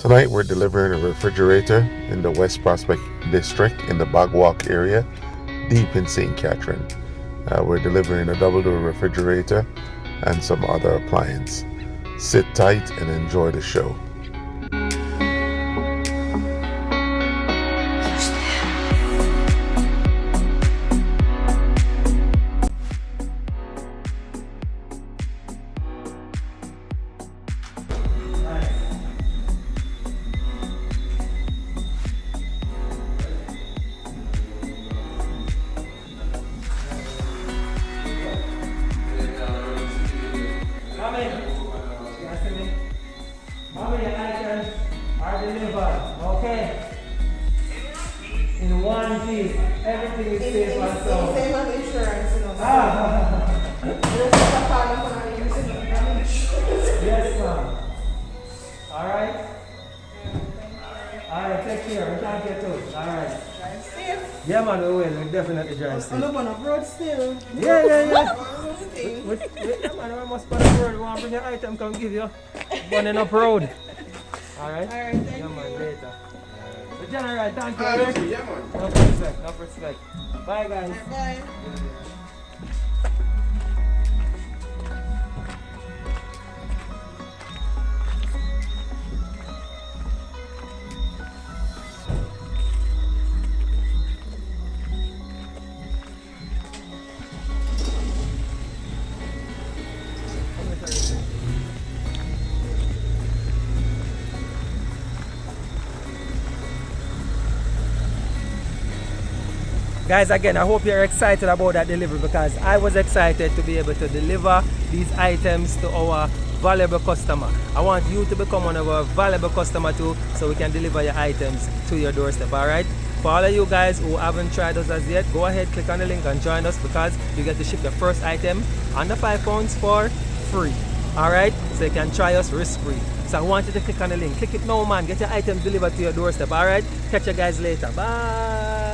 Tonight we're delivering a refrigerator in the West Prospect District in the Bogwalk area, deep in St. Catherine. We're delivering a double-door refrigerator and some other appliance. Sit tight and enjoy the show. How many items are delivered? Okay. In one piece. Everything is safe and sound. Same as insurance, you know. Yes, ma'am. Alright? Alright, take care. We can't get to. Alright. Drive safe. Yeah, man, we will. We definitely drive safe. I'm not on a road still. Yeah. Thing. Yeah, man, we must put a road. We want to bring your item, come give you. Running up road. Alright? Alright, thank Yeah, man, you. later. So, General, thank you. Enough respect. Bye, guys. Bye. Guys, again, I hope you're excited about that delivery because I was excited to be able to deliver these items to our valuable customer. I want you to become one of our valuable customer too, so we can deliver your items to your doorstep. Alright? For all of you guys who haven't tried us as yet, go ahead, click on the link and join us because you get to ship your first item under £5 for free. Alright? So you can try us risk-free. So I want you to click on the link. Click it now, man. Get your items delivered to your doorstep. Alright? Catch you guys later. Bye.